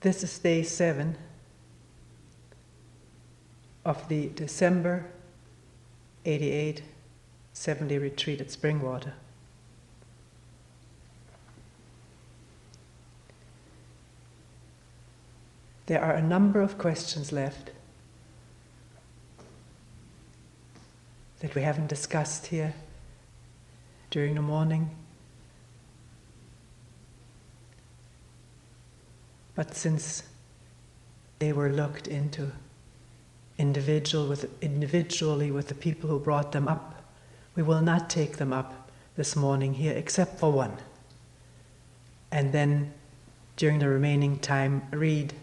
This is day 7 of the December 88 70 retreat at Springwater. There are a number of questions left that we haven't discussed here during the morning. But since they were looked into individually with the people who brought them up, we will not take them up this morning here except for one. And then during the remaining time, read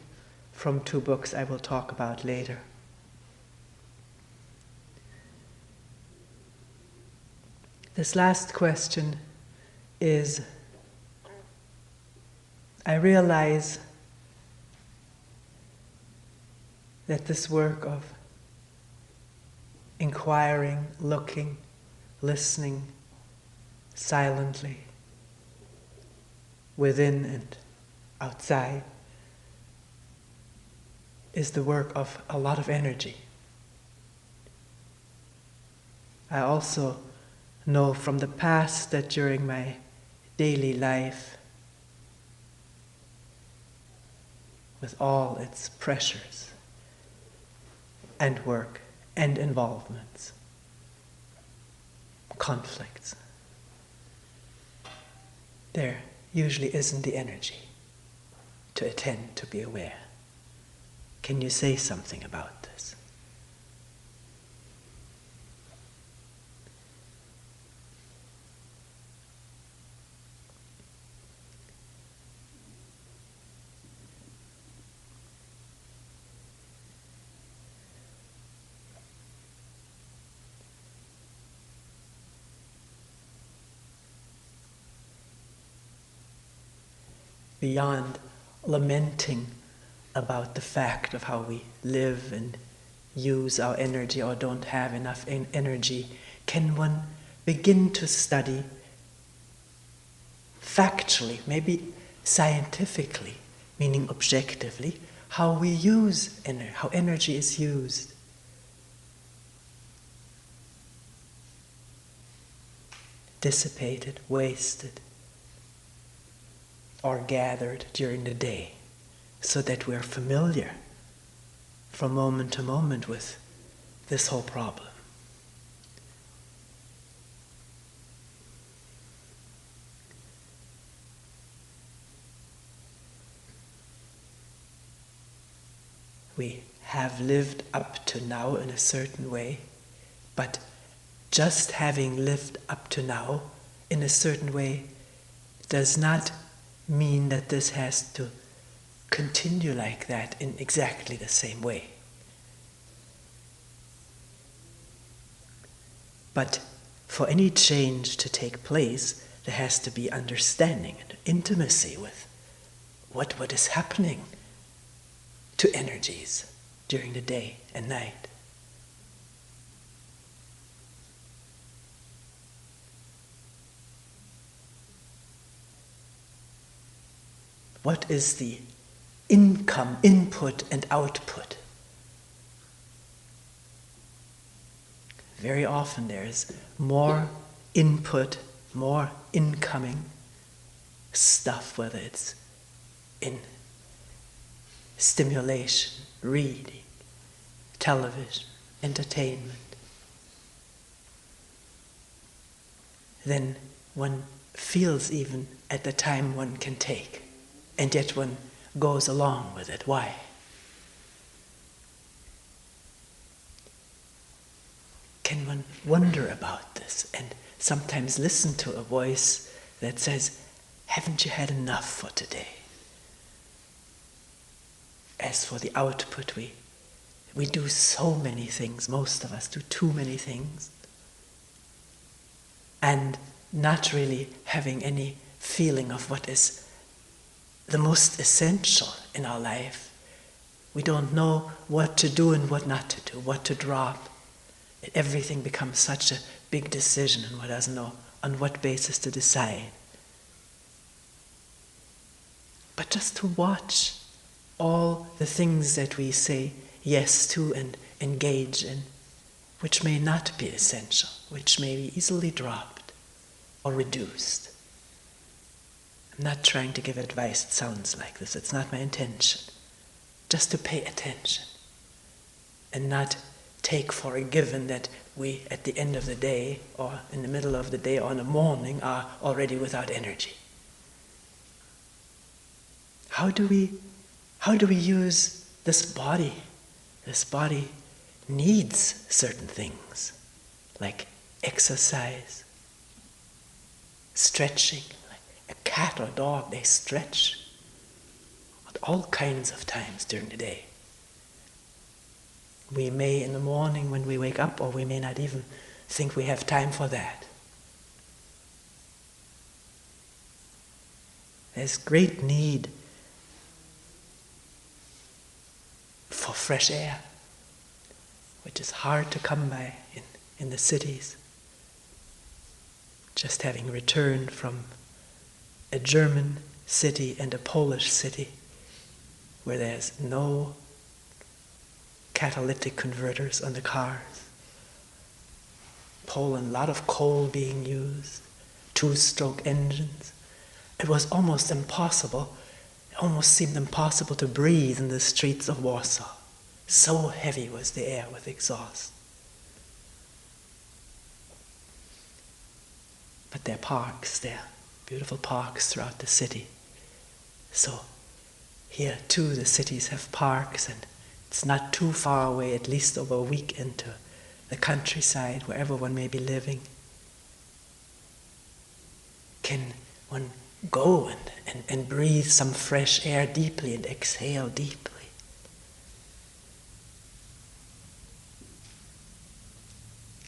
from 2 books I will talk about later. This last question is, I realize that this work of inquiring, looking, listening silently, within and outside, is the work of a lot of energy. I also know from the past that during my daily life, with all its pressures and work and involvements, conflicts, there usually isn't the energy to attend, to be aware. Can you say something about this? Beyond lamenting about the fact of how we live and use our energy or don't have enough energy, can one begin to study factually, maybe scientifically, meaning objectively, how we use energy, how energy is used? Dissipated, wasted, or gathered during the day, so that we're familiar from moment to moment with this whole problem. We have lived up to now in a certain way, but just having lived up to now in a certain way does not mean that this has to continue like that in exactly the same way. But for any change to take place, there has to be understanding and intimacy with what is happening to energies during the day and night. What is the input and output? Very often there is more input, more incoming stuff, whether it's in stimulation, reading, television, entertainment. Then one feels even at the time one can take. And yet one goes along with it. Why? Can one wonder about this and sometimes listen to a voice that says, haven't you had enough for today? As for the output, we do so many things. Most of us do too many things. And not really having any feeling of what is the most essential in our life. We don't know what to do and what not to do, what to drop. Everything becomes such a big decision, and one doesn't know on what basis to decide. But just to watch all the things that we say yes to and engage in, which may not be essential, which may be easily dropped or reduced. I'm not trying to give advice, it sounds like this, it's not my intention. Just to pay attention and not take for a given that we, at the end of the day, or in the middle of the day, or in the morning, are already without energy. How do we use this body? This body needs certain things, like exercise, stretching. Like a cat or dog, they stretch at all kinds of times during the day. We may in the morning when we wake up, or we may not even think we have time for that. There's great need for fresh air, which is hard to come by in the cities. Just having returned from a German city and a Polish city where there's no catalytic converters on the cars. Poland, a lot of coal being used, 2-stroke engines. It was almost impossible, it almost seemed impossible to breathe in the streets of Warsaw. So heavy was the air with exhaust. But there are parks, there are beautiful parks throughout the city. So here too the cities have parks, and it's not too far away, at least over a week into the countryside, wherever one may be living. Can one go and breathe some fresh air deeply and exhale deeply?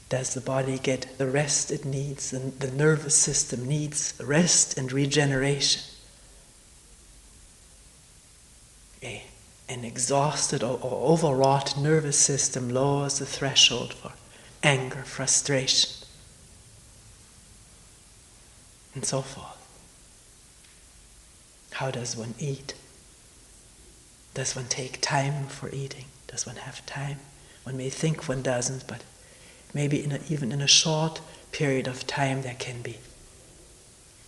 Does the body get the rest it needs? And the nervous system needs rest and regeneration. An exhausted or overwrought nervous system lowers the threshold for anger, frustration, and so forth. How does one eat? Does one take time for eating? Does one have time? One may think one doesn't, but maybe even in a short period of time there can be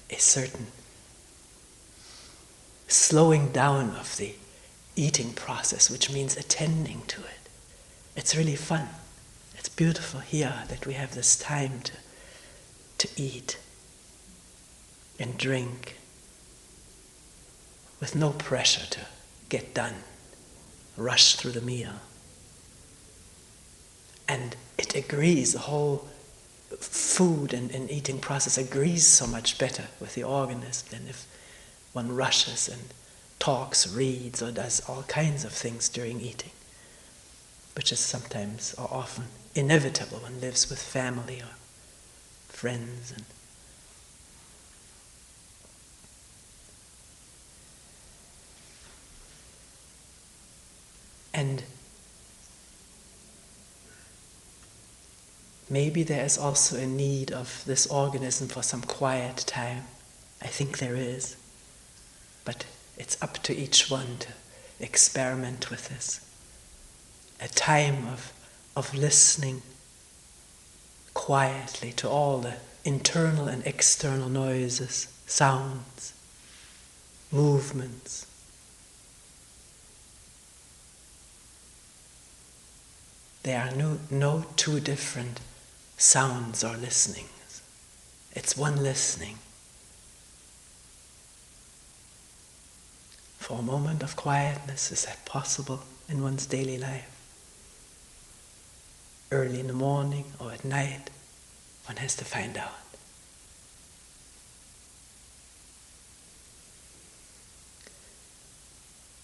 a certain slowing down of the eating process, which means attending to it. It's really fun. It's beautiful here that we have this time to eat and drink with no pressure to get done, rush through the meal. And it agrees, the whole food and eating process agrees so much better with the organism than if one rushes and talks, reads, or does all kinds of things during eating, which is sometimes or often inevitable. One lives with family or friends. And maybe there is also a need of this organism for some quiet time. I think there is. But it's up to each one to experiment with this. A time of listening quietly to all the internal and external noises, sounds, movements. There are no two different sounds or listenings. It's one listening. For a moment of quietness, is that possible in one's daily life? Early in the morning or at night, one has to find out.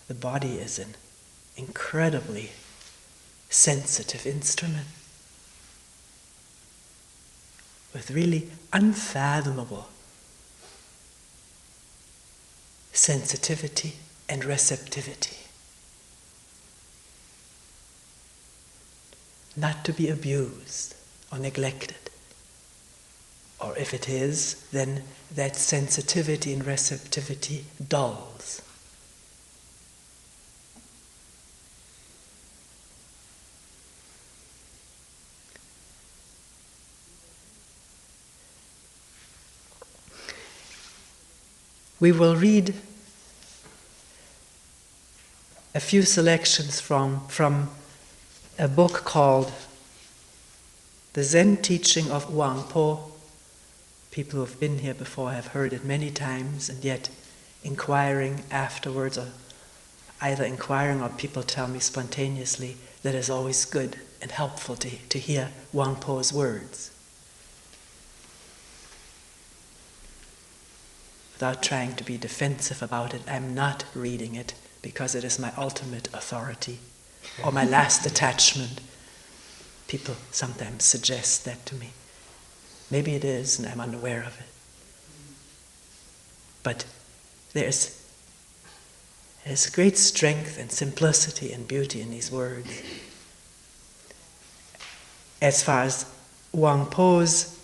The body is an incredibly sensitive instrument with really unfathomable sensitivity and receptivity. Not to be abused or neglected. Or if it is, then that sensitivity and receptivity dulls. We will read a few selections from a book called The Zen Teaching of Wang Po. People who have been here before have heard it many times, and yet inquiring afterwards, or either inquiring or people tell me spontaneously that it's always good and helpful to hear Wang Po's words. Without trying to be defensive about it, I'm not reading it because it is my ultimate authority or my last attachment. People sometimes suggest that to me. Maybe it is, and I'm unaware of it. But there's great strength and simplicity and beauty in these words. As far as Wang Po's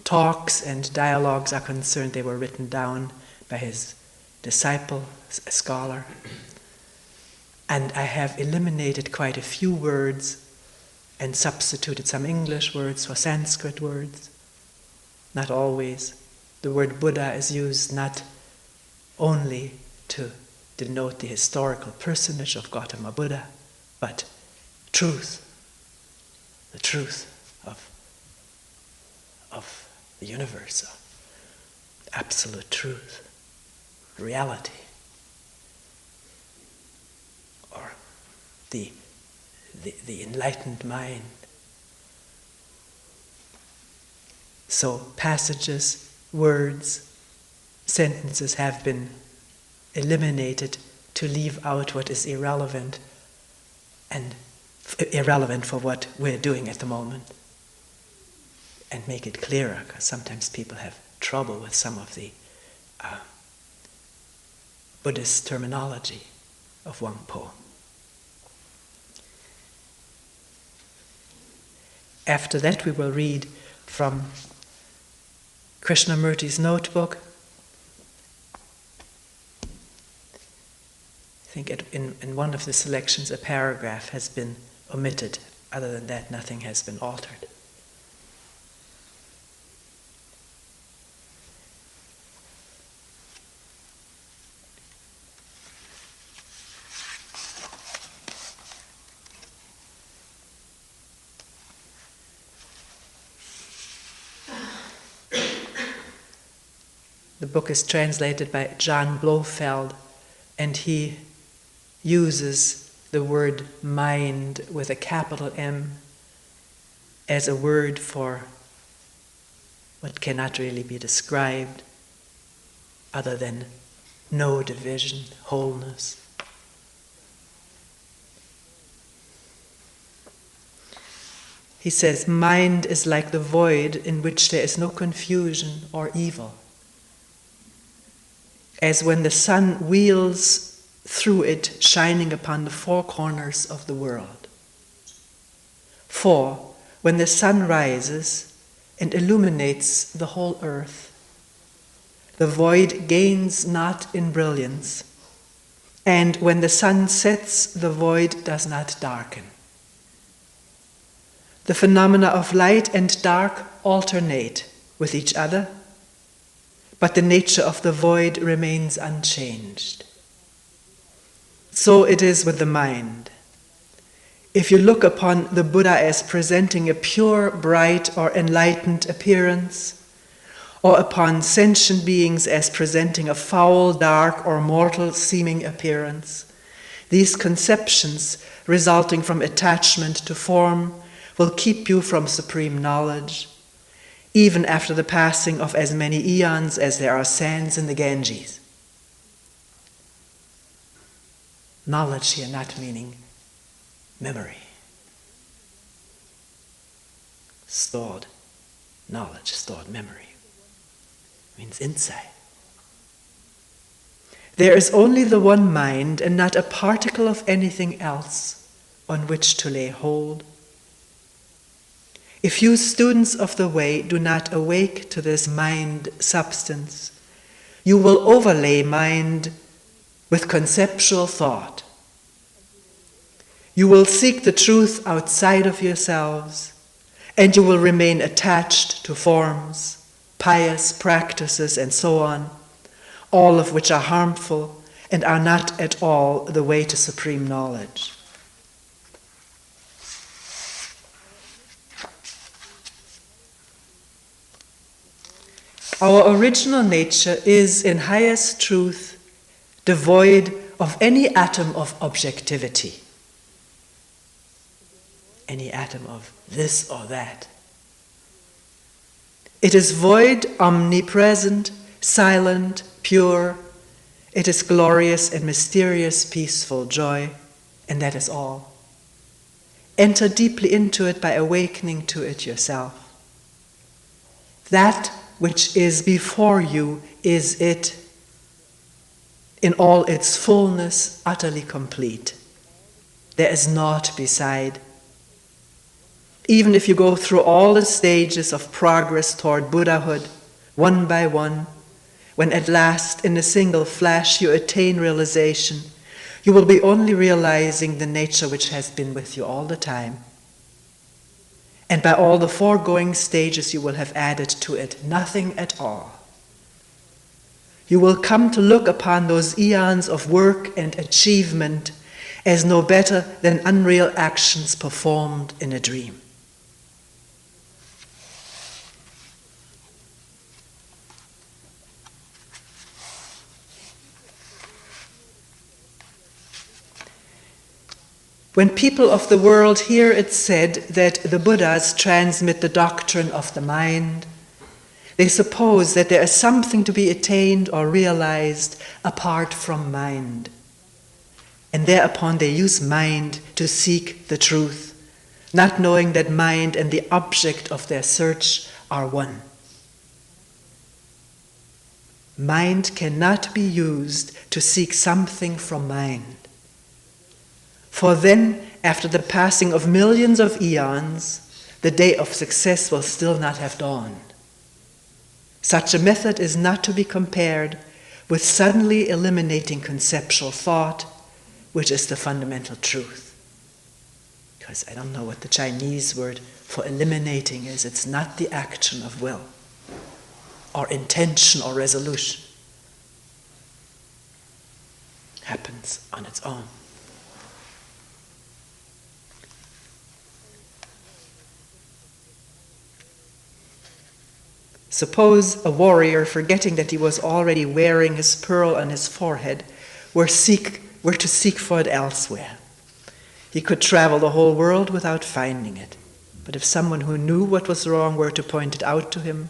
talks and dialogues are concerned, they were written down by his disciple, a scholar. And I have eliminated quite a few words and substituted some English words for Sanskrit words. Not always. The word Buddha is used not only to denote the historical personage of Gautama Buddha, but truth, the truth of the universe, absolute truth, reality, or the enlightened mind. So passages, words, sentences have been eliminated to leave out what is irrelevant, and irrelevant for what we're doing at the moment, and make it clearer, because sometimes people have trouble with some of the Buddhist terminology of Wang Po. After that, we will read from Krishnamurti's notebook. I think in one of the selections a paragraph has been omitted. Other than that, nothing has been altered. The book is translated by Jan Blofeld, and he uses the word mind with a capital M as a word for what cannot really be described other than no division, wholeness. He says, mind is like the void in which there is no confusion or evil, as when the sun wheels through it, shining upon the four corners of the world. For when the sun rises and illuminates the whole earth, the void gains not in brilliance, and when the sun sets, the void does not darken. The phenomena of light and dark alternate with each other, but the nature of the void remains unchanged. So it is with the mind. If you look upon the Buddha as presenting a pure, bright, or enlightened appearance, or upon sentient beings as presenting a foul, dark, or mortal-seeming appearance, these conceptions resulting from attachment to form will keep you from supreme knowledge, even after the passing of as many eons as there are sands in the Ganges. Knowledge here not meaning memory. Stored knowledge, stored memory. Means insight. There is only the one mind and not a particle of anything else on which to lay hold. If you students of the way do not awake to this mind substance, you will overlay mind with conceptual thought. You will seek the truth outside of yourselves, and you will remain attached to forms, pious practices, and so on, all of which are harmful and are not at all the way to supreme knowledge. Our original nature is, in highest truth, devoid of any atom of objectivity, any atom of this or that. It is void, omnipresent, silent, pure. It is glorious and mysterious, peaceful joy, and that is all. Enter deeply into it by awakening to it yourself. That which is before you is it, in all its fullness, utterly complete. There is naught beside. Even if you go through all the stages of progress toward Buddhahood, one by one, when at last in a single flash you attain realization, you will be only realizing the nature which has been with you all the time. And by all the foregoing stages you will have added to it nothing at all. You will come to look upon those eons of work and achievement as no better than unreal actions performed in a dream. When people of the world hear it said that the Buddhas transmit the doctrine of the mind, they suppose that there is something to be attained or realized apart from mind. And thereupon they use mind to seek the truth, not knowing that mind and the object of their search are one. Mind cannot be used to seek something from mind. For then, after the passing of millions of eons, the day of success will still not have dawned. Such a method is not to be compared with suddenly eliminating conceptual thought, which is the fundamental truth. Because I don't know what the Chinese word for eliminating is. It's not the action of will, or intention, or resolution. It happens on its own. Suppose a warrior, forgetting that he was already wearing his pearl on his forehead, were to seek for it elsewhere. He could travel the whole world without finding it. But if someone who knew what was wrong were to point it out to him,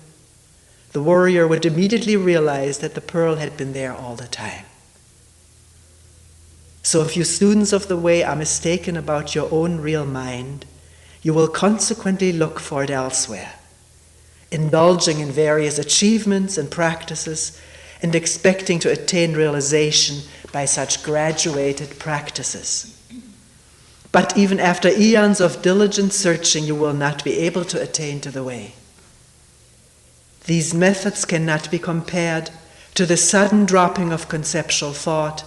the warrior would immediately realize that the pearl had been there all the time. So if you students of the way are mistaken about your own real mind, you will consequently look for it elsewhere, indulging in various achievements and practices, and expecting to attain realization by such graduated practices. But even after eons of diligent searching, you will not be able to attain to the way. These methods cannot be compared to the sudden dropping of conceptual thought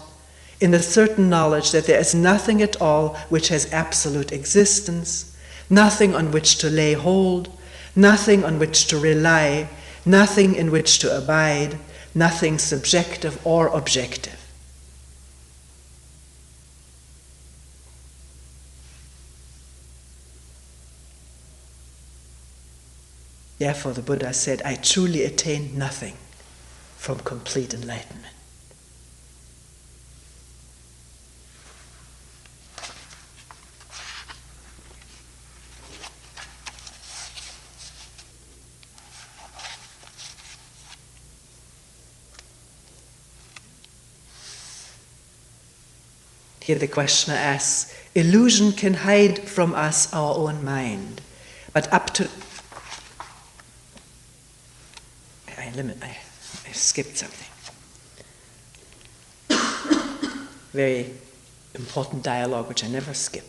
in the certain knowledge that there is nothing at all which has absolute existence, nothing on which to lay hold, nothing on which to rely, nothing in which to abide, nothing subjective or objective. Therefore the Buddha said, I truly attained nothing from complete enlightenment. Here the questioner asks, illusion can hide from us our own mind, but up to... I skipped something. Very important dialogue which I never skip.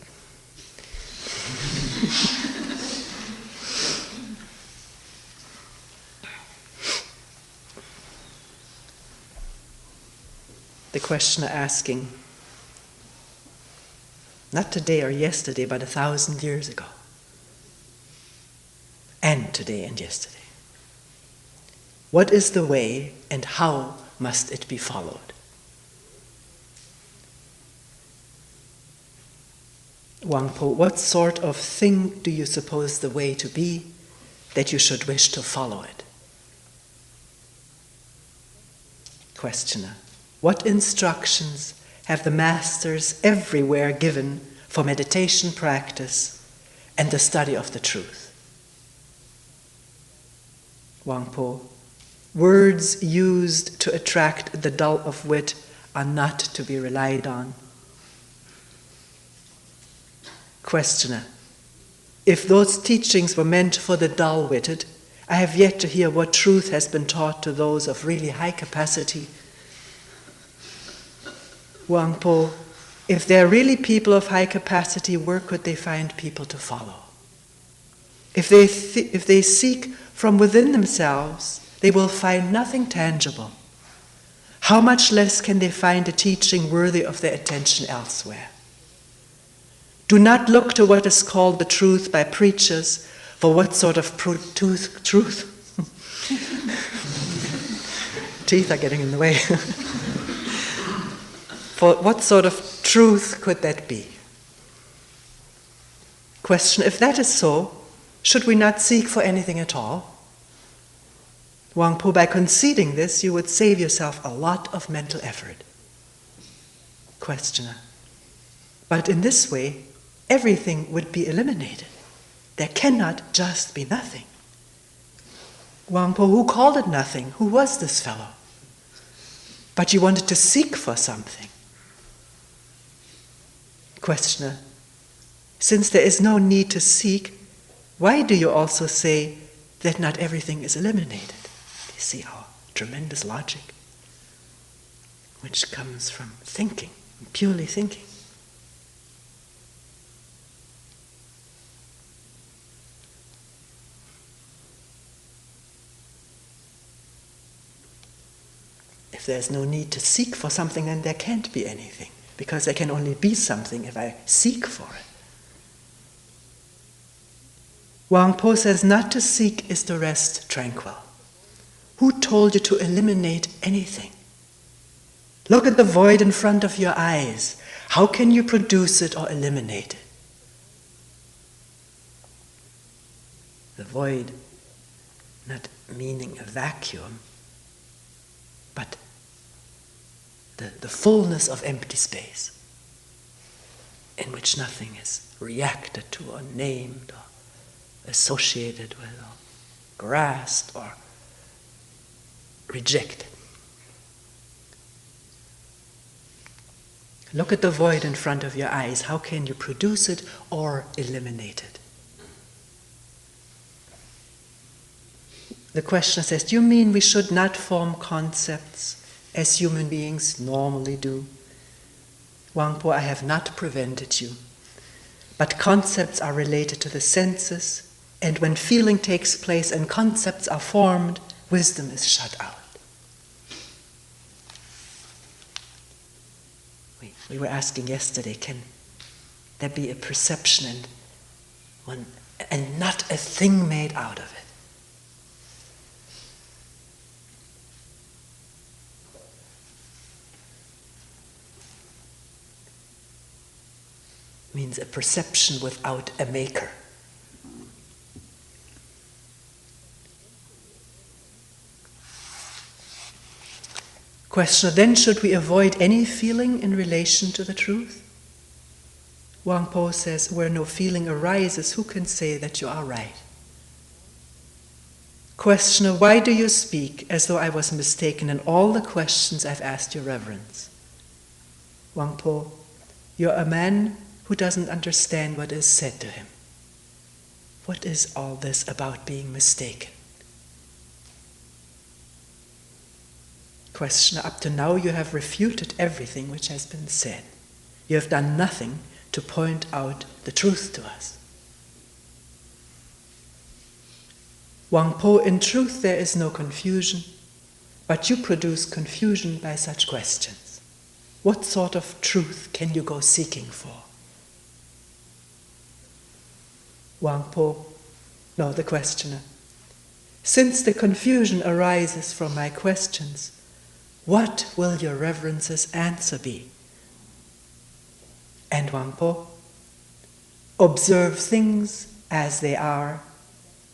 The questioner asking, not today or yesterday, but 1,000 years ago. And today and yesterday. What is the way and how must it be followed? Wangpo, what sort of thing do you suppose the way to be that you should wish to follow it? Questioner, what instructions have the masters everywhere given for meditation practice and the study of the truth? Wangpo, words used to attract the dull of wit are not to be relied on. Questioner, if those teachings were meant for the dull-witted, I have yet to hear what truth has been taught to those of really high capacity. Wangpo, if there are really people of high capacity, where could they find people to follow? If they seek from within themselves, they will find nothing tangible. How much less can they find a teaching worthy of their attention elsewhere? Do not look to what is called the truth by preachers, for what sort of truth? Teeth are getting in the way. For what sort of truth could that be? Question, if that is so, should we not seek for anything at all? Wangpo, by conceding this, you would save yourself a lot of mental effort. Questioner, but in this way, everything would be eliminated. There cannot just be nothing. Wangpo, who called it nothing? Who was this fellow? But you wanted to seek for something. Questioner, since there is no need to seek, why do you also say that not everything is eliminated? You see our tremendous logic, which comes from thinking, purely thinking. If there's no need to seek for something, then there can't be anything, because there can only be something if I seek for it. Wangpo says not to seek is to rest tranquil. Who told you to eliminate anything? Look at the void in front of your eyes. How can you produce it or eliminate it? The void, not meaning a vacuum, but the fullness of empty space, in which nothing is reacted to or named or associated with or grasped or rejected. Look at the void in front of your eyes. How can you produce it or eliminate it? The questioner says, do you mean we should not form concepts as human beings normally do? Wangpo, I have not prevented you. But concepts are related to the senses, and when feeling takes place and concepts are formed, wisdom is shut out. We were asking yesterday, can there be a perception and not a thing made out of it? Means a perception without a maker. Questioner, then should we avoid any feeling in relation to the truth? Wangpo says, where no feeling arises, who can say that you are right? Questioner, why do you speak as though I was mistaken in all the questions I've asked your reverence? Wangpo, you're a man who doesn't understand what is said to him. What is all this about being mistaken? Questioner, up to now you have refuted everything which has been said. You have done nothing to point out the truth to us. Wangpo, in truth there is no confusion, but you produce confusion by such questions. What sort of truth can you go seeking for? Wangpo, no, the questioner. Since the confusion arises from my questions, What will your reverence's answer be? And Wangpo, observe things as they are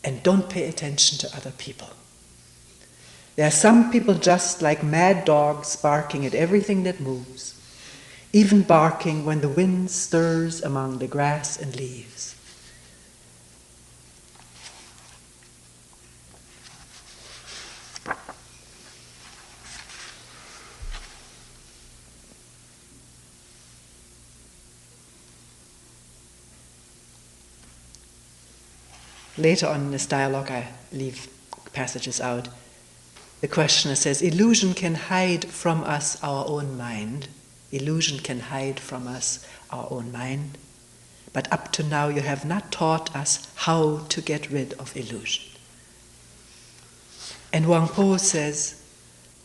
and don't pay attention to other people. There are some people just like mad dogs barking at everything that moves, even barking when the wind stirs among the grass and leaves. Later on in this dialogue, I leave passages out. The questioner says, illusion can hide from us our own mind. Illusion can hide from us our own mind. But up to now you have not taught us how to get rid of illusion. And Wangpo says,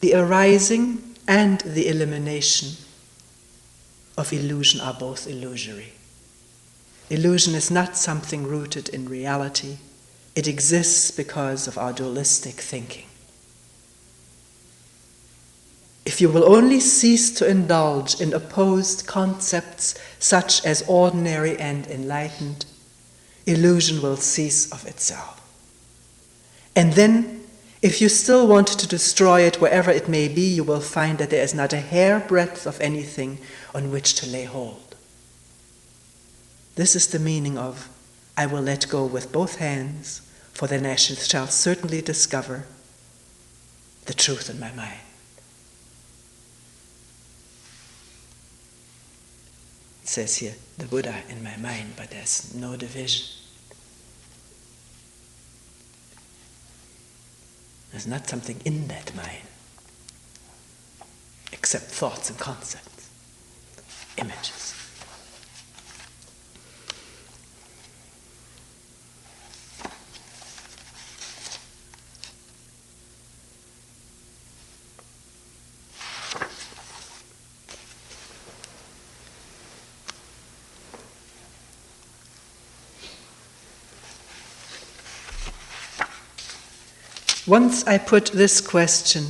the arising and the elimination of illusion are both illusory. Illusion is not something rooted in reality. It exists because of our dualistic thinking. If you will only cease to indulge in opposed concepts such as ordinary and enlightened, illusion will cease of itself. And then, if you still want to destroy it wherever it may be, you will find that there is not a hairbreadth of anything on which to lay hold. This is the meaning of, I will let go with both hands, for then I shall certainly discover the truth in my mind. It says here, the Buddha in my mind, but there's no division. There's not something in that mind, except thoughts and concepts, images. Once I put this question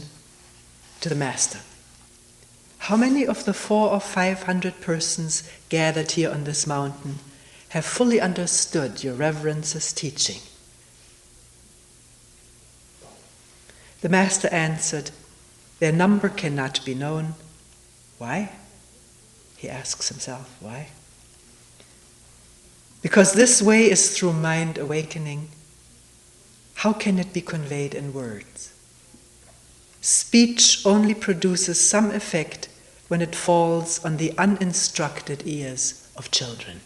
to the Master: how many of the 400 or 500 persons gathered here on this mountain have fully understood your Reverence's teaching? The Master answered, their number cannot be known. Why? He asks himself, why? Because this way is through mind awakening. How can it be conveyed in words? Speech only produces some effect when it falls on the uninstructed ears of children.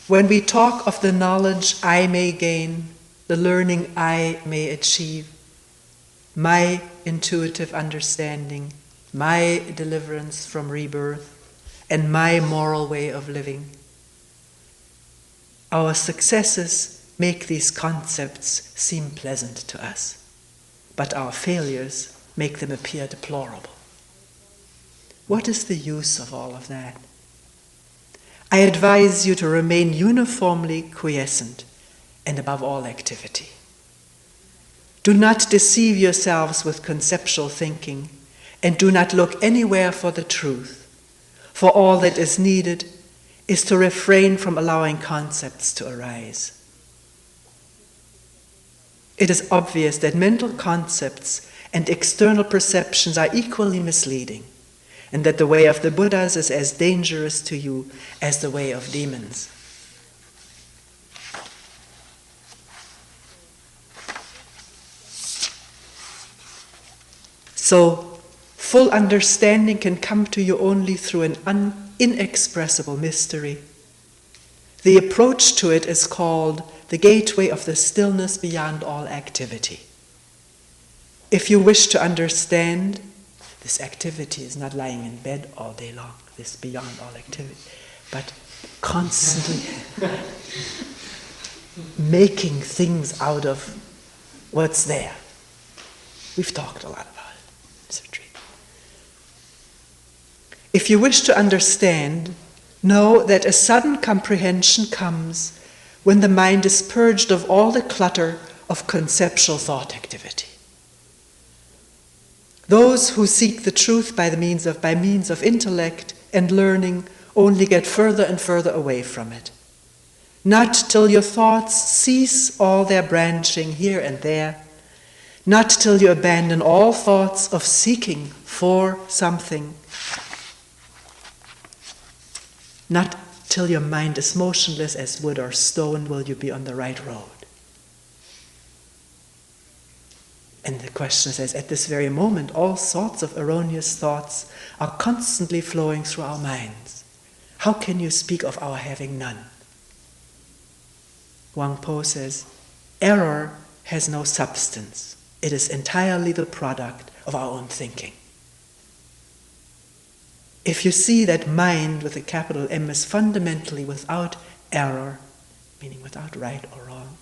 When we talk of the knowledge I may gain, the learning I may achieve, my intuitive understanding, my deliverance from rebirth, and my moral way of living, our successes make these concepts seem pleasant to us, but our failures make them appear deplorable. What is the use of all of that? I advise you to remain uniformly quiescent and above all activity. Do not deceive yourselves with conceptual thinking, and do not look anywhere for the truth, for all that is needed is to refrain from allowing concepts to arise. It is obvious that mental concepts and external perceptions are equally misleading, and that the way of the Buddhas is as dangerous to you as the way of demons. So, full understanding can come to you only through an inexpressible mystery. The approach to it is called the gateway of the stillness beyond all activity. If you wish to understand, this activity is not lying in bed all day long, this beyond all activity, but constantly making things out of what's there. We've talked a lot about it in this retreat. If you wish to understand, know that a sudden comprehension comes when the mind is purged of all the clutter of conceptual thought activity. Those who seek the truth by means of intellect and learning only get further and further away from it. Not till your thoughts cease all their branching here and there, not till you abandon all thoughts of seeking for something, not till your mind is motionless as wood or stone will you be on the right road. And the question says, at this very moment, all sorts of erroneous thoughts are constantly flowing through our minds. How can you speak of our having none? Wang Po says, error has no substance. It is entirely the product of our own thinking. If you see that mind with a capital M is fundamentally without error, meaning without right or wrong,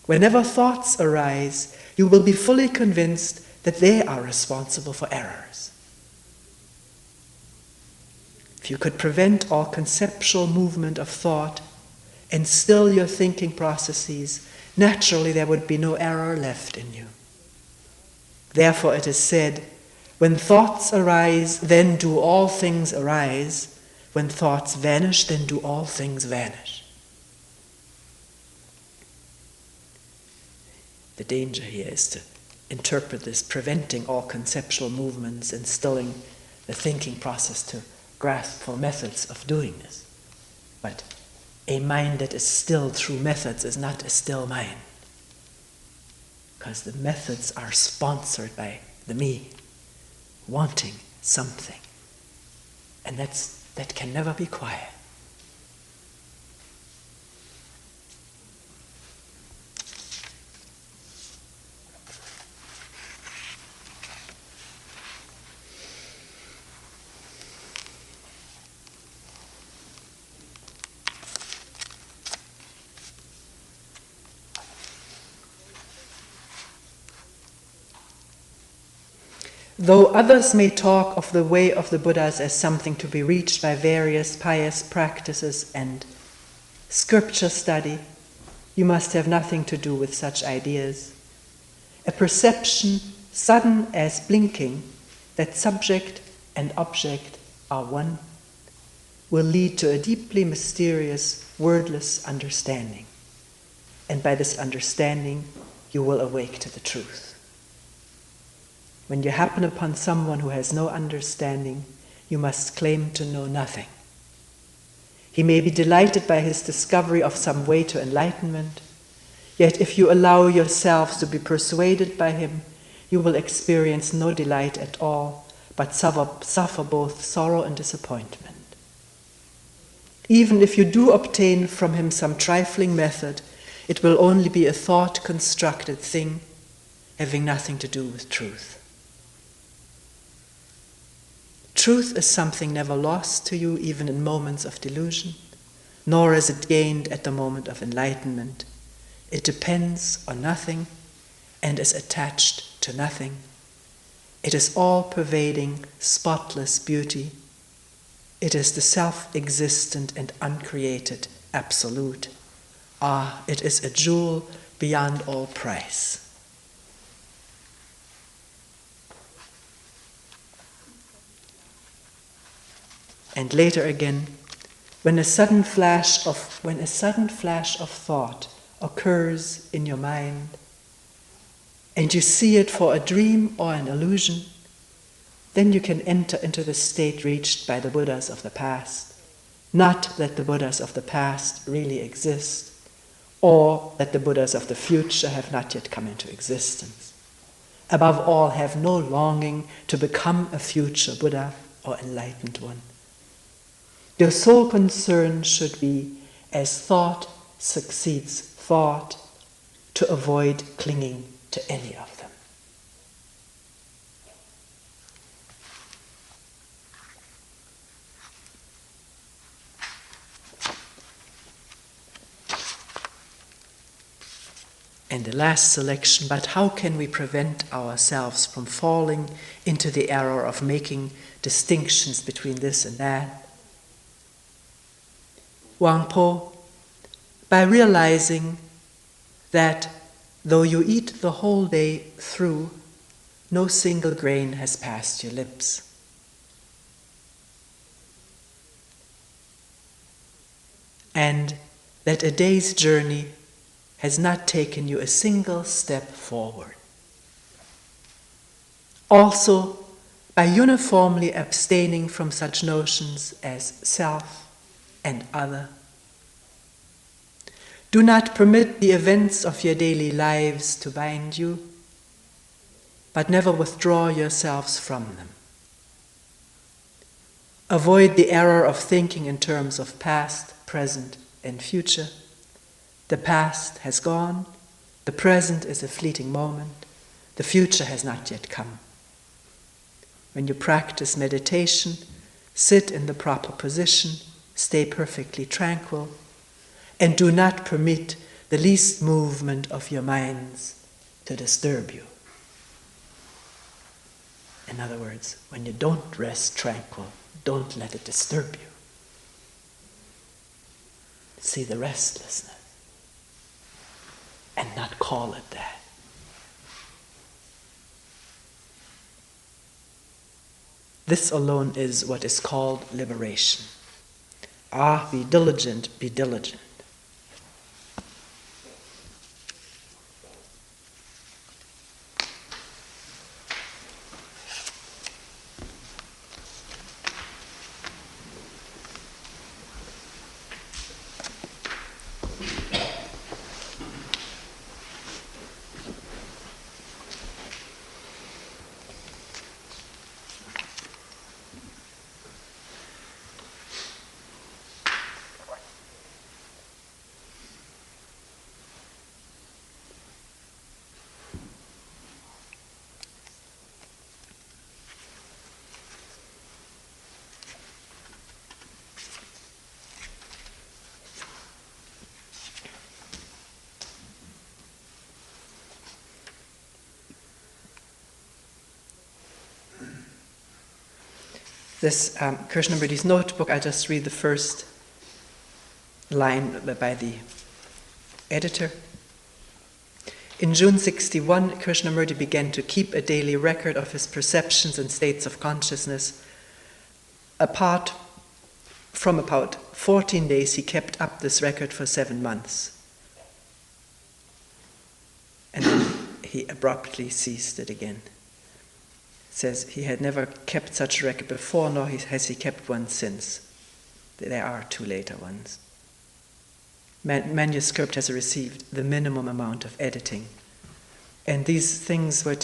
whenever thoughts arise, you will be fully convinced that they are responsible for errors. If you could prevent all conceptual movement of thought and still your thinking processes, naturally there would be no error left in you. Therefore it is said, when thoughts arise, then do all things arise. When thoughts vanish, then do all things vanish. The danger here is to interpret this preventing all conceptual movements and stilling the thinking process to grasp for methods of doing this. But a mind that is stilled through methods is not a still mind, because the methods are sponsored by the me wanting something, and that can never be quiet. Though others may talk of the way of the Buddhas as something to be reached by various pious practices and scripture study, you must have nothing to do with such ideas. A perception sudden as blinking that subject and object are one will lead to a deeply mysterious, wordless understanding. And by this understanding, you will awake to the truth. When you happen upon someone who has no understanding, you must claim to know nothing. He may be delighted by his discovery of some way to enlightenment, yet if you allow yourselves to be persuaded by him, you will experience no delight at all, but suffer both sorrow and disappointment. Even if you do obtain from him some trifling method, it will only be a thought-constructed thing, having nothing to do with truth. Truth is something never lost to you, even in moments of delusion, nor is it gained at the moment of enlightenment. It depends on nothing and is attached to nothing. It is all-pervading, spotless beauty. It is the self-existent and uncreated absolute. Ah, it is a jewel beyond all price. And later again, when a sudden flash of thought occurs in your mind, and you see it for a dream or an illusion, then you can enter into the state reached by the Buddhas of the past. Not that the Buddhas of the past really exist, or that the Buddhas of the future have not yet come into existence. Above all, have no longing to become a future Buddha or enlightened one. Your sole concern should be, as thought succeeds thought, to avoid clinging to any of them. And the last selection, but how can we prevent ourselves from falling into the error of making distinctions between this and that? Wangpo, by realizing that though you eat the whole day through, no single grain has passed your lips. And that a day's journey has not taken you a single step forward. Also, by uniformly abstaining from such notions as self and other. Do not permit the events of your daily lives to bind you, but never withdraw yourselves from them. Avoid the error of thinking in terms of past, present, and future. The past has gone, the present is a fleeting moment, the future has not yet come. When you practice meditation, sit in the proper position, stay perfectly tranquil, and do not permit the least movement of your minds to disturb you. In other words, when you don't rest tranquil, don't let it disturb you. See the restlessness and not call it that. This alone is what is called liberation. Ah, be diligent, be diligent. This Krishnamurti's notebook, I just read the first line by the editor. In June 61, Krishnamurti began to keep a daily record of his perceptions and states of consciousness. Apart from about 14 days, he kept up this record for 7 months. And then he abruptly ceased it again. Says he had never kept such a record before, nor has he kept one since. There are 2 later ones. Manuscript has received the minimum amount of editing. And these things were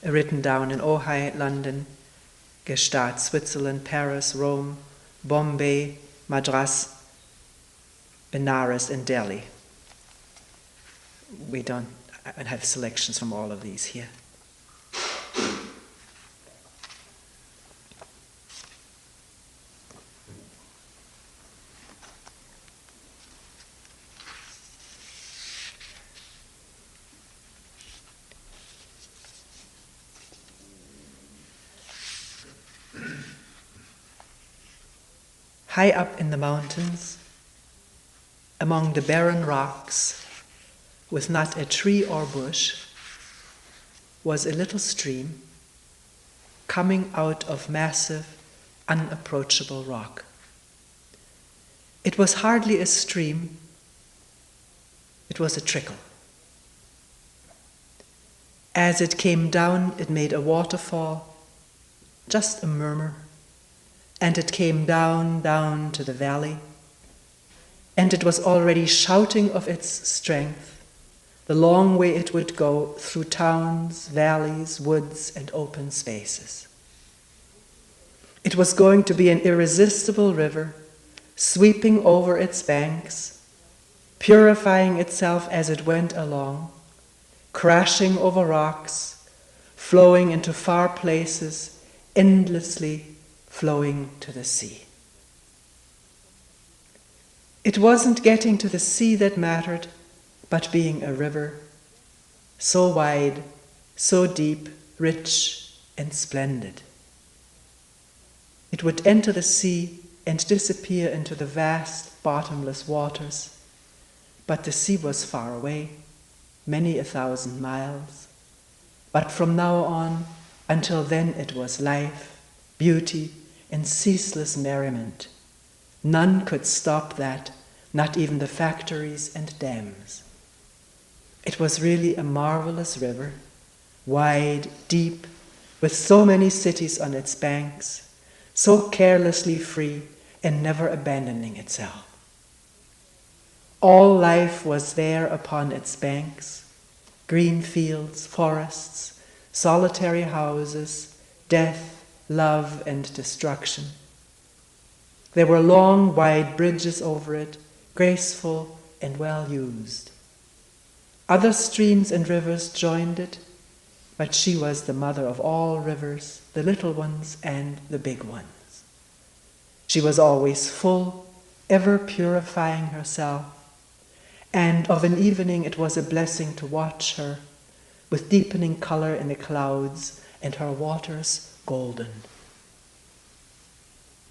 written down in Ojai, London, Gstaad, Switzerland, Paris, Rome, Bombay, Madras, Benares, and Delhi. We don't have selections from all of these here. High up in the mountains, among the barren rocks, with not a tree or bush, was a little stream coming out of massive, unapproachable rock. It was hardly a stream, it was a trickle. As it came down, it made a waterfall, just a murmur. And it came down, down to the valley, and it was already shouting of its strength, the long way it would go through towns, valleys, woods, and open spaces. It was going to be an irresistible river, sweeping over its banks, purifying itself as it went along, crashing over rocks, flowing into far places, endlessly flowing to the sea. It wasn't getting to the sea that mattered, but being a river so wide, so deep, rich, and splendid. It would enter the sea and disappear into the vast, bottomless waters, but the sea was far away, many 1,000 miles. But from now on, until then, it was life, beauty, and ceaseless merriment. None could stop that, not even the factories and dams. It was really a marvelous river, wide, deep, with so many cities on its banks, so carelessly free and never abandoning itself. All life was there upon its banks, green fields, forests, solitary houses, death, love, and destruction. There were long, wide bridges over it, graceful and well used. Other streams and rivers joined it, but she was the mother of all rivers, the little ones and the big ones. She was always full, ever purifying herself, and of an evening it was a blessing to watch her, with deepening color in the clouds and her waters golden.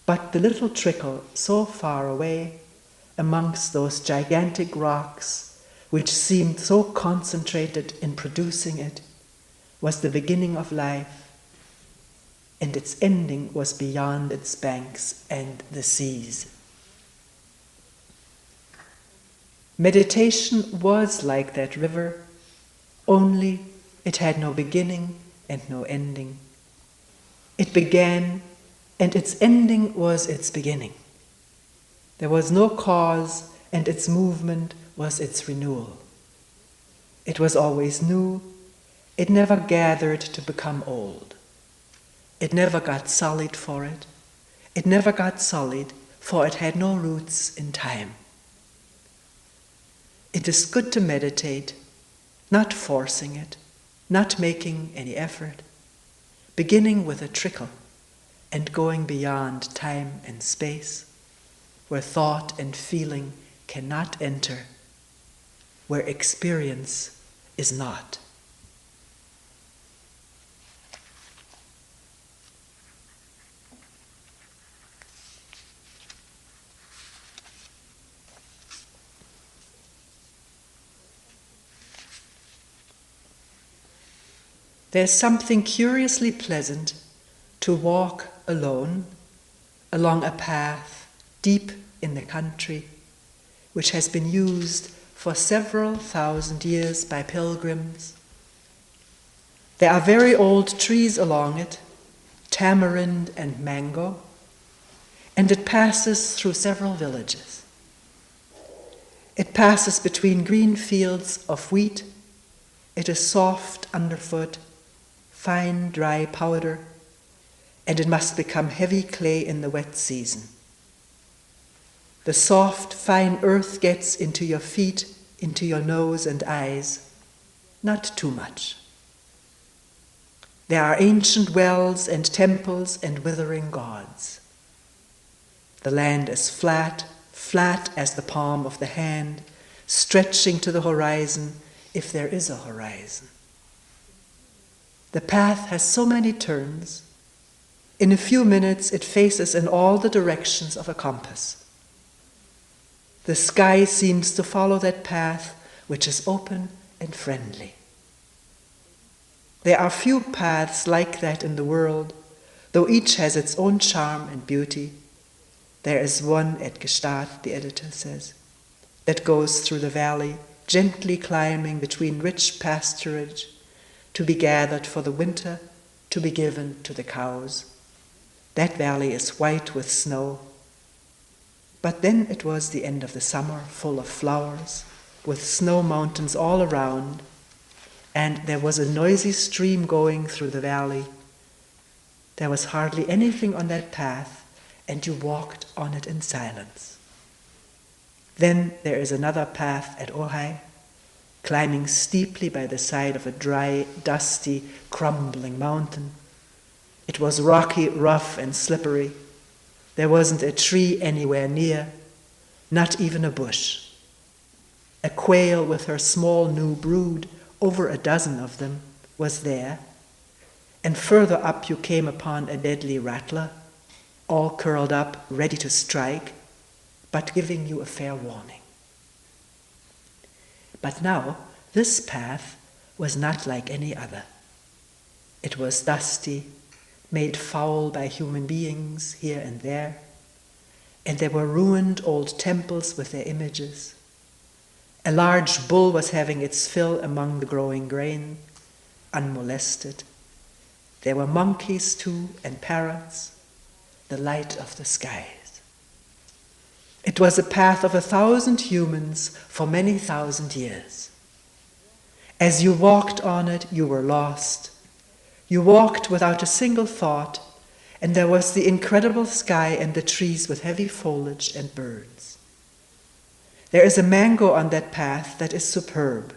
But the little trickle so far away, amongst those gigantic rocks which seemed so concentrated in producing it, was the beginning of life, and its ending was beyond its banks and the seas. Meditation was like that river, only it had no beginning and no ending. It began, and its ending was its beginning. There was no cause, and its movement was its renewal. It was always new. It never gathered to become old. It never got solid for it. It never got solid, for it had no roots in time. It is good to meditate, not forcing it, not making any effort, beginning with a trickle and going beyond time and space, where thought and feeling cannot enter, where experience is not. There's something curiously pleasant to walk alone along a path deep in the country, which has been used for several thousand years by pilgrims. There are very old trees along it, tamarind and mango, and it passes through several villages. It passes between green fields of wheat. It is soft underfoot, fine dry powder, and it must become heavy clay in the wet season. The soft, fine earth gets into your feet, into your nose and eyes, not too much. There are ancient wells and temples and withering gods. The land is flat, flat as the palm of the hand, stretching to the horizon, if there is a horizon. The path has so many turns. In a few minutes it faces in all the directions of a compass. The sky seems to follow that path, which is open and friendly. There are few paths like that in the world, though each has its own charm and beauty. There is one at Gstaad, the editor says, that goes through the valley, gently climbing between rich pasturage, to be gathered for the winter, to be given to the cows. That valley is white with snow. But then it was the end of the summer, full of flowers, with snow mountains all around, and there was a noisy stream going through the valley. There was hardly anything on that path, and you walked on it in silence. Then there is another path at Ojai, climbing steeply by the side of a dry, dusty, crumbling mountain. It was rocky, rough, and slippery. There wasn't a tree anywhere near, not even a bush. A quail with her small new brood over a dozen of them, was there, and further up you came upon a deadly rattler, all curled up, ready to strike, but giving you a fair warning. But now, this path was not like any other. It was dusty, made foul by human beings here and there, and there were ruined old temples with their images. A large bull was having its fill among the growing grain, unmolested. There were monkeys too, and parrots, the light of the skies. It was a path of 1,000 humans for many thousand years. As you walked on it, you were lost. You walked without a single thought, and there was the incredible sky and the trees with heavy foliage and birds. There is a mango on that path that is superb.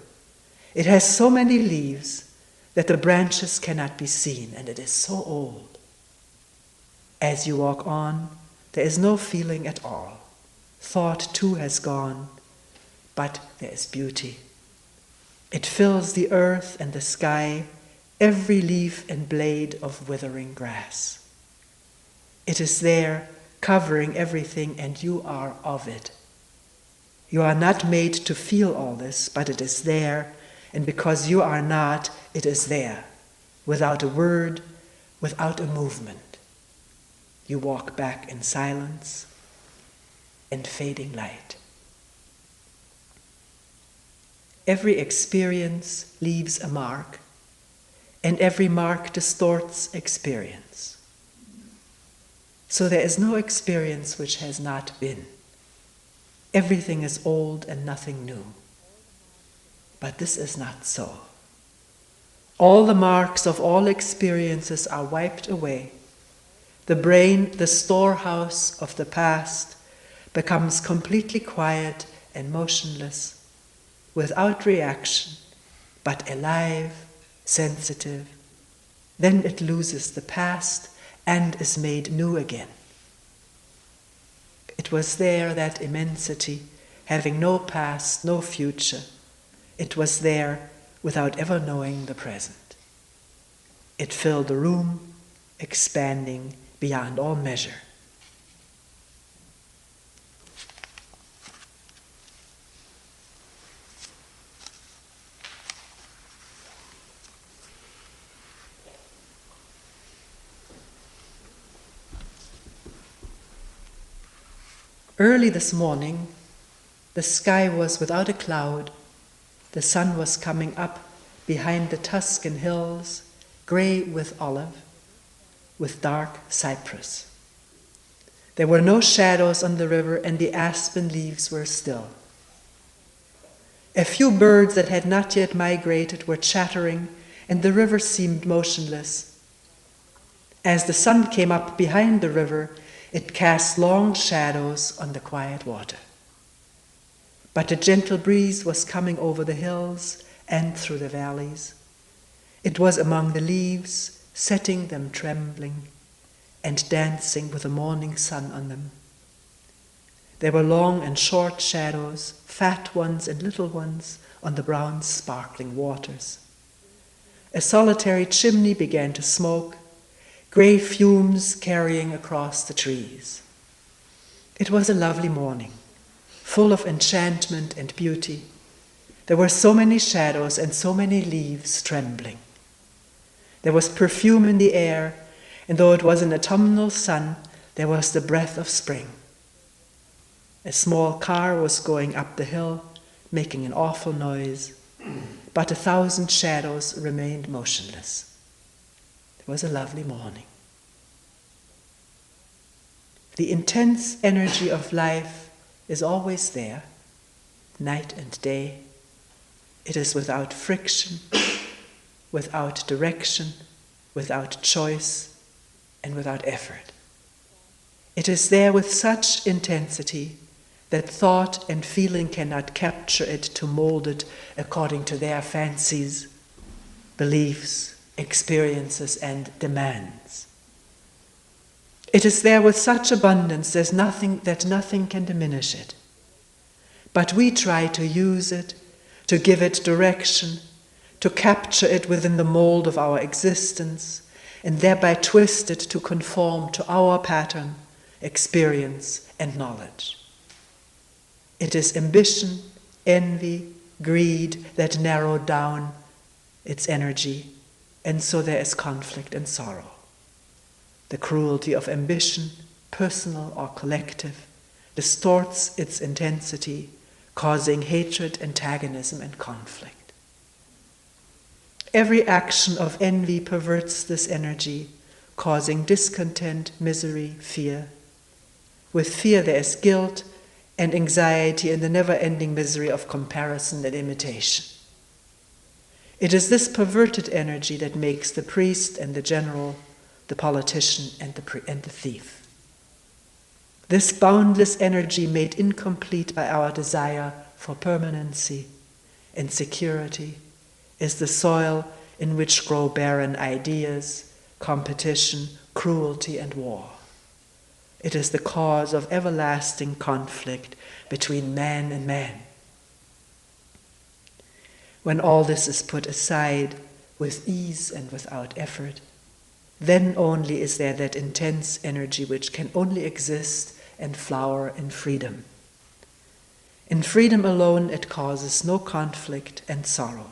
It has so many leaves that the branches cannot be seen, and it is so old. As you walk on, there is no feeling at all. Thought too has gone, but there is beauty. It fills the earth and the sky, every leaf and blade of withering grass. It is there, covering everything, and you are of it. You are not made to feel all this, but it is there, and because you are not, it is there, without a word, without a movement. You walk back in silence and fading light. Every experience leaves a mark, and every mark distorts experience. So there is no experience which has not been. Everything is old and nothing new. But this is not so. All the marks of all experiences are wiped away. The brain, the storehouse of the past, becomes completely quiet and motionless, without reaction, but alive, sensitive. Then it loses the past and is made new again. It was there, that immensity, having no past, no future. It was there without ever knowing the present. It filled the room, expanding beyond all measure. Early this morning, the sky was without a cloud. The sun was coming up behind the Tuscan hills, gray with olive, with dark cypress. There were no shadows on the river, and the aspen leaves were still. A few birds that had not yet migrated were chattering, and the river seemed motionless. As the sun came up behind the river, it cast long shadows on the quiet water. But a gentle breeze was coming over the hills and through the valleys. It was among the leaves, setting them trembling and dancing with the morning sun on them. There were long and short shadows, fat ones and little ones, on the brown sparkling waters. A solitary chimney began to smoke, gray fumes carrying across the trees. It was a lovely morning, full of enchantment and beauty. There were so many shadows and so many leaves trembling. There was perfume in the air, and though it was an autumnal sun, there was the breath of spring. A small car was going up the hill, making an awful noise, but 1,000 shadows remained motionless. It was a lovely morning. The intense energy of life is always there, night and day. It is without friction, without direction, without choice, and without effort. It is there with such intensity that thought and feeling cannot capture it to mold it according to their fancies, beliefs, experiences, and demands. It is there with such abundance that nothing can diminish it. But we try to use it, to give it direction, to capture it within the mold of our existence, and thereby twist it to conform to our pattern, experience, and knowledge. It is ambition, envy, greed that narrow down its energy, and so there is conflict and sorrow. The cruelty of ambition, personal or collective, distorts its intensity, causing hatred, antagonism, and conflict. Every action of envy perverts this energy, causing discontent, misery, fear. With fear there is guilt and anxiety and the never-ending misery of comparison and imitation. It is this perverted energy that makes the priest and the general, the politician and the thief. This boundless energy made incomplete by our desire for permanency and security is the soil in which grow barren ideas, competition, cruelty, and war. It is the cause of everlasting conflict between man and man. When all this is put aside with ease and without effort, then only is there that intense energy which can only exist and flower in freedom. In freedom alone it causes no conflict and sorrow.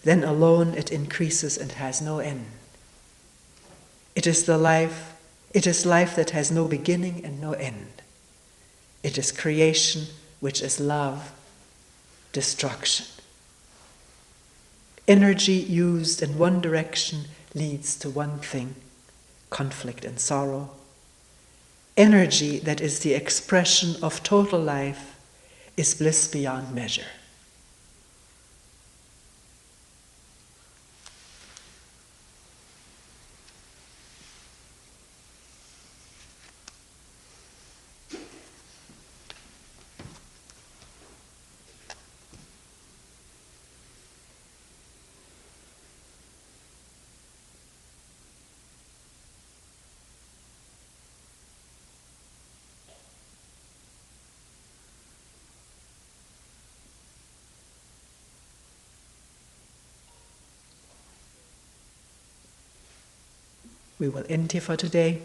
Then alone it increases and has no end. It is life that has no beginning and no end. It is creation, which is love, destruction. Energy used in one direction leads to one thing, conflict and sorrow. Energy that is the expression of total life is bliss beyond measure. We will end here for today.